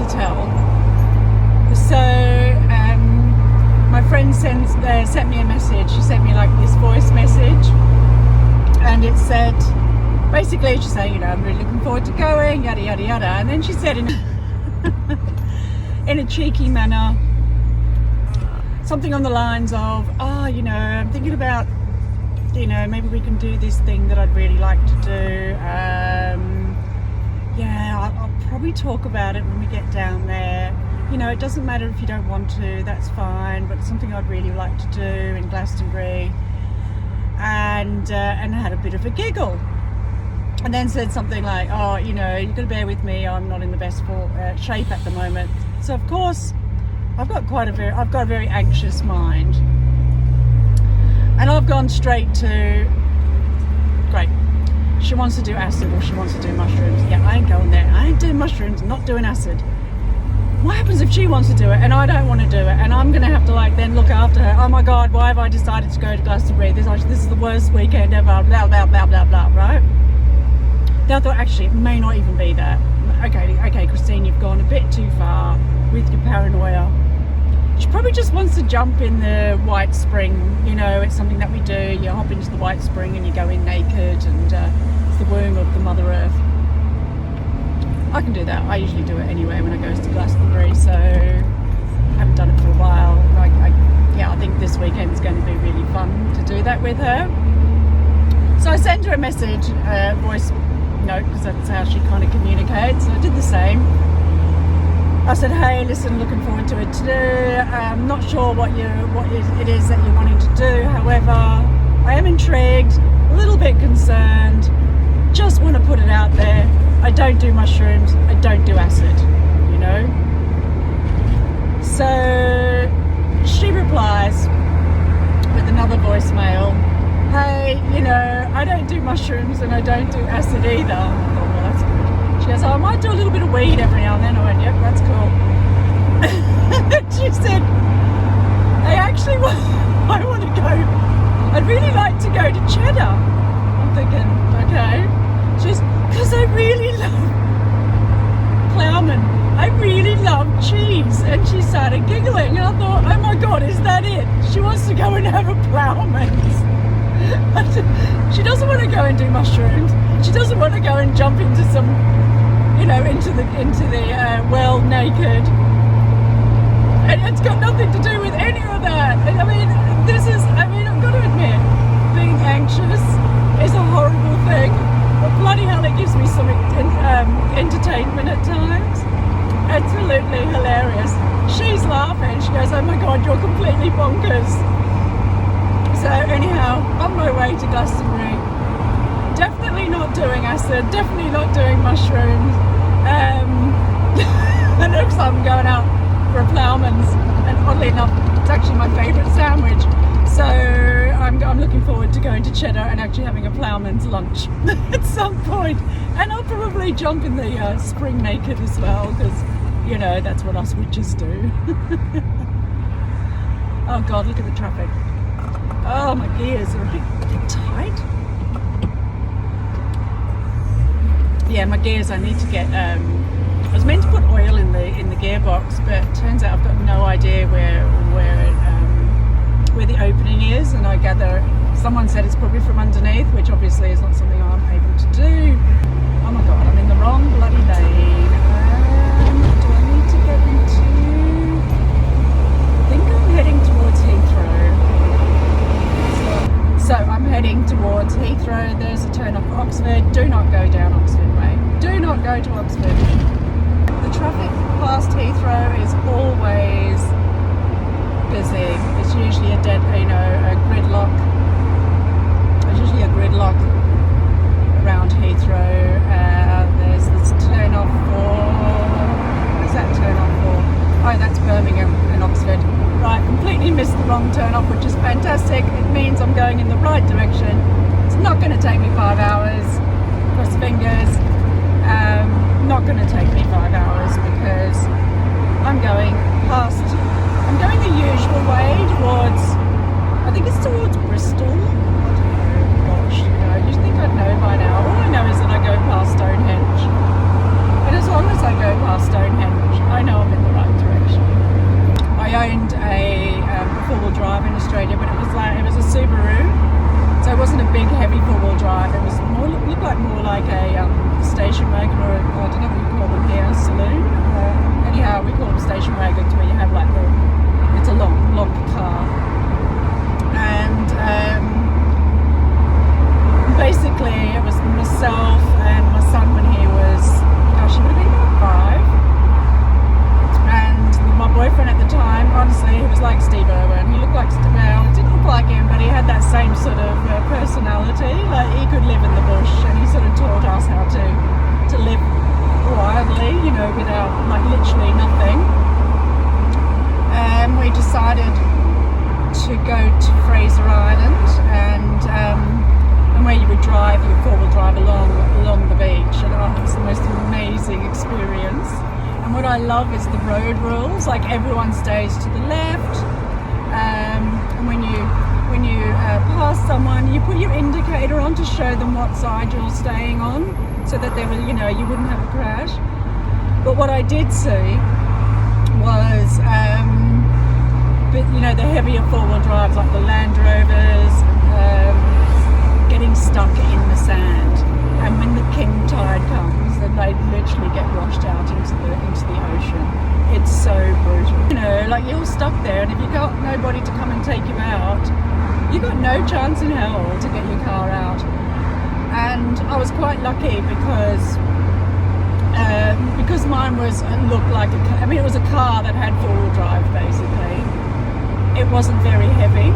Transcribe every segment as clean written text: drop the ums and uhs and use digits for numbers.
to tell. So my friend sent me a message. She sent me like this voice message, and it said, basically she's saying, I'm really looking forward to going, yada yada yada. And then she said in a cheeky manner something on the lines of, I'm thinking about, maybe we can do this thing that I'd really like to do. I'll probably talk about it when we get down there. It doesn't matter if you don't want to, that's fine, but it's something I'd really like to do in Glastonbury. And had a bit of a giggle. And then said something like, you've got to bear with me, I'm not in the best shape at the moment. So of course, I've got a very anxious mind. And I've gone straight to, great, she wants to do acid or she wants to do mushrooms. Yeah, I ain't going there. I ain't doing mushrooms, not doing acid. What happens if she wants to do it and I don't want to do it, and I'm going to have to then look after her? Oh my God, why have I decided to go to Glastonbury? This is the worst weekend ever, blah, blah, blah, blah, blah, right? Then I thought, actually, it may not even be that. Okay, Christine, you've gone a bit too far with your paranoia. She probably just wants to jump in the White Spring. It's something that we do. You hop into the White Spring and you go in naked, and it's the womb of the Mother Earth. I can do that. I usually do it anyway when I go to Glastonbury, so I haven't done it for a while. I think this weekend is going to be really fun to do that with her. So I sent her a message, voice note, because that's how she kind of communicates. So I did the same. I said, hey, listen, looking forward to it today. I'm not sure what it is that you're wanting to do. However, I am intrigued, a little bit concerned. Just want to put it out there. I don't do mushrooms. I don't do acid, So she replies with another voicemail. Hey, I don't do mushrooms and I don't do acid either. I thought, well, that's good. She goes, I might do a little bit of weed every now and then. I went, yep, that's cool. She said, I want to go. I'd really like to go to Cheddar. I'm thinking, okay. She's, because I really love ploughman. I really love cheese. And she started giggling. And I thought, oh my God, is that it? She wants to go and have a ploughman's. She doesn't want to go and do mushrooms. She doesn't want to go and jump into some, into the well naked. And it's got nothing to do with any of that. I've got to admit, being anxious is a horrible thing. But bloody hell, it gives me some entertainment at times. Absolutely hilarious. She's laughing. She goes, oh my God, you're completely bonkers. So anyhow, on my way to Glastonbury, definitely not doing acid, definitely not doing mushrooms. And next time I'm going out for a ploughman's, and oddly enough, it's actually my favourite sandwich. So I'm looking forward to going to Cheddar and actually having a ploughman's lunch at some point. And I'll probably jump in the spring naked as well, because, that's what us witches do. Oh God, look at the traffic. Oh, my gears are a bit tight. Yeah, my gears, I need to get, I was meant to put oil in the gearbox, but it turns out I've got no idea where the opening is, and I gather someone said it's probably from underneath, which obviously is not something I'm able to do. Oh my God, I'm in the wrong bloody lane. Do I need to get into... I think I'm heading towards Heathrow. So I'm heading towards Heathrow. There's a turn off for Oxford. Do not go down Oxford Way. Do not go to Oxford. The traffic past Heathrow is always busy. It's usually a gridlock. There's usually a gridlock around Heathrow. There's this turn off for... What is that turn off for? Oh, that's Birmingham and Oxford. Right, completely missed the wrong turn off, which is fantastic. It means I'm going in the right direction. It's not going to take me 5 hours. Cross fingers. Not going to take me 5 hours because I'm going the usual way towards, I think it's towards Bristol. I don't know, gosh, you'd think I'd know by now. All I know is that I go past Stonehenge. And as long as I go past Stonehenge, I without, like, literally nothing. We decided to go to Fraser Island, and where you would drive, your four-wheel drive along the beach, and it's the most amazing experience. And what I love is the road rules, like everyone stays to the left, and when you pass someone, you put your indicator on to show them what side you're staying on, so that they will, you wouldn't have a crash. But what I did see was, the heavier four-wheel drives, like the Land Rovers, getting stuck in the sand. And when the king tide comes, then they literally get washed out into the ocean. It's so brutal. Like, you're stuck there, and if you got nobody to come and take you out, you got no chance in hell to get your car out. And I was quite lucky because mine looked like it was a car that had four-wheel drive, basically. It wasn't very heavy.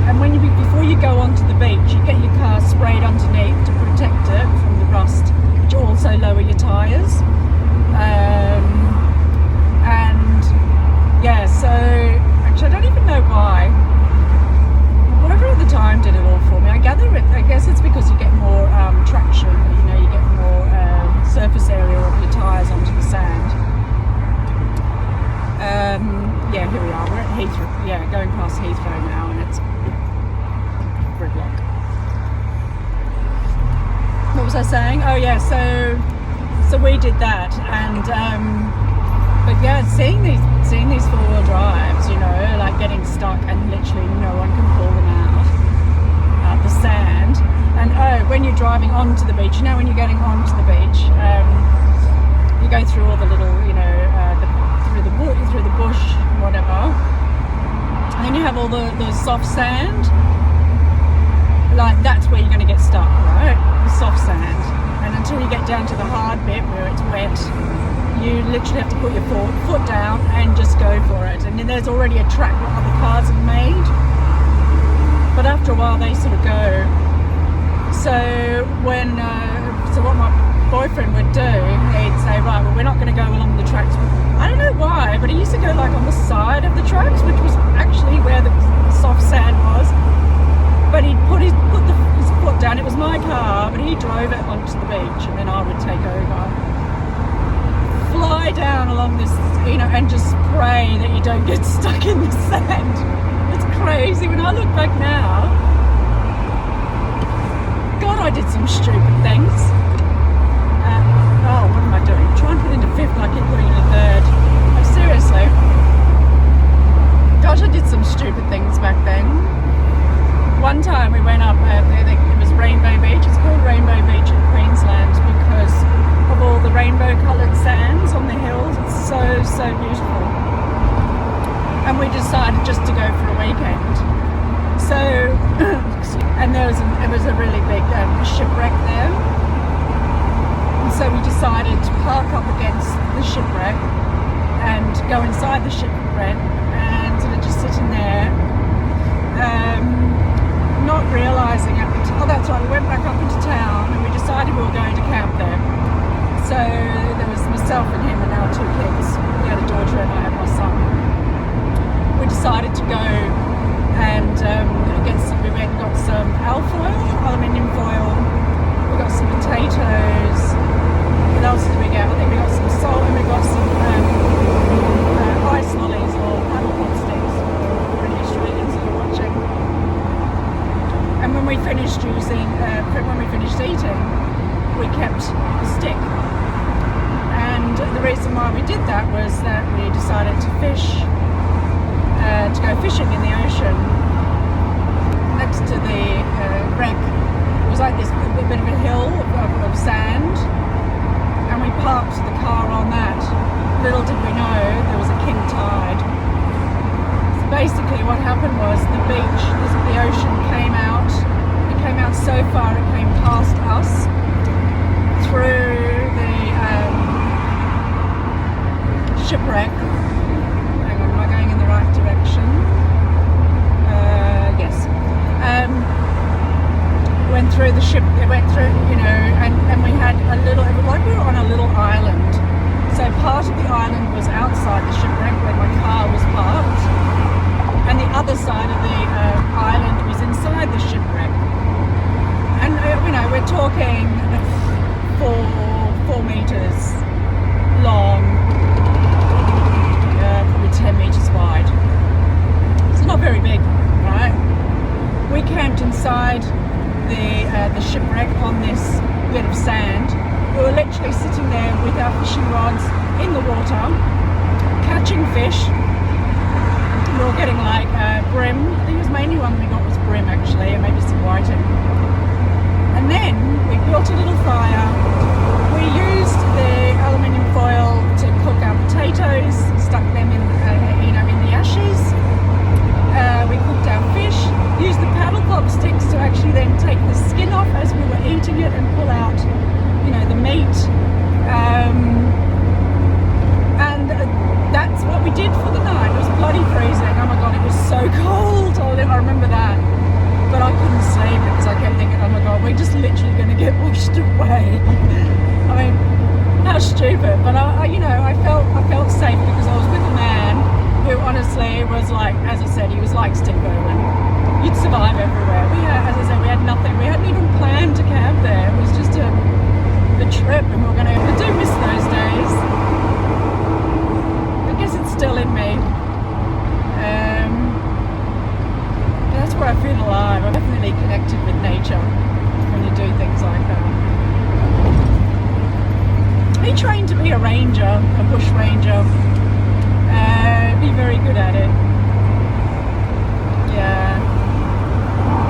And before you go onto the beach, you get your car sprayed underneath to protect it from the rust, which also lower your tyres. So actually I don't even know why. Whoever at the time did it all for me. I guess it's because you get more traction, you get more surface area of your tyres onto the sand. Here we are, we're at Heathrow, going past Heathrow now, and it's gridlock. What was I saying? Oh yeah, so we did that, and but yeah, seeing these four-wheel drives, like getting stuck, and literally no one can pull them out the sand. And when you're driving onto the beach, when you're getting onto the beach, you go through all the little, through the bush, whatever, and then you have all the soft sand. Like, that's where you're going to get stuck, right? The soft sand. And until you get down to the hard bit where it's wet, you literally have to put your foot down and just go for it. And then there's already a track that other cars have made, but after a while they sort of go. So what my boyfriend would do, he'd say, right, well, we're not going to go along the tracks. I don't know why, but he used to go like on the side of the tracks, which was actually where the soft sand was. But he'd put his foot down. It was my car, but he drove it onto the beach, and then I would take over, fly down along this, and just pray that you don't get stuck in the sand. It's crazy. When I look back now, God, I did some stupid things. What am I doing? Try and put into fifth, and I keep putting into third. Seriously. Gosh, I did some stupid things back then. One time we went up, it was Rainbow Beach. It's called Rainbow Beach in Queensland because of all the rainbow coloured sands on the hills. It's so beautiful. And we decided just to go for a weekend. So, and it was a really big shipwreck there. And so we decided to park up against the shipwreck and go inside the shipwreck and sort of just sit in there. Not realising that's right, we went back up into town and we decided we were going to camp there. So there was myself and him and our two kids. We had a daughter and I had my son. We decided to go and we went and got some aluminium foil, we got some potatoes. What else did we get? I think we got some salt, and we got some ice lollies or paddle pot sticks for any Australians that are watching. And when we finished eating, we kept the stick. And the reason why we did that was that we decided to go fishing in the ocean next to the wreck. It was like this bit of a hill of sand, and we parked the car on that. Little did we know there was a king tide. So basically what happened was the ocean came out. It came out so far, it came past us through the shipwreck. Hang on, am I going in the right direction? Yes. Went through the ship, it went through, and we had it was like we were on a little island. So part of the island was outside the shipwreck where my car was parked, and the other side of the island was inside the shipwreck. And we're talking 4 meters long, probably 10 meters wide. It's not very big, right? We camped inside the shipwreck on this bit of sand. We were literally sitting there with our fishing rods in the water, catching fish. We were getting like brim. I think it was mainly one we got was brim actually, and maybe some whiting. And then we built a little fire. We used the aluminium foil to cook our potatoes, stuck them in the ashes. We cooked our fish, used the paddle pop sticks to actually then take the skin off as we were eating it and pull out, the meat. And that's what we did for the night. It was bloody freezing. Oh my God, it was so cold. I remember that. But I couldn't sleep because I kept thinking, oh my God, we're just literally going to get washed away. I mean, how stupid. But I felt safe because I was with a man who honestly was like, as I said, he was like Steve Irwin. You'd survive everywhere. We had nothing. We hadn't even planned to camp there. It was just a trip, and I do miss those days. I guess it's still in me. That's where I feel alive. I'm definitely connected with nature when you do things like that. I trained to be a ranger, a bush ranger. Be very good at it. Yeah.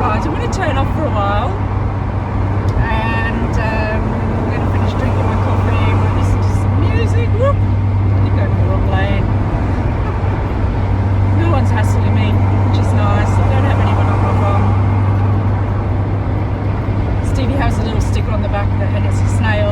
Right, I'm going to turn off for a while, and I'm going to finish drinking my coffee. I'm going to listen to some music. Whoop! I think I'm in the wrong lane. No one's hassling me, which is nice. I don't have anyone up my bum. Stevie has a little sticker on the back of it, and it's a snail.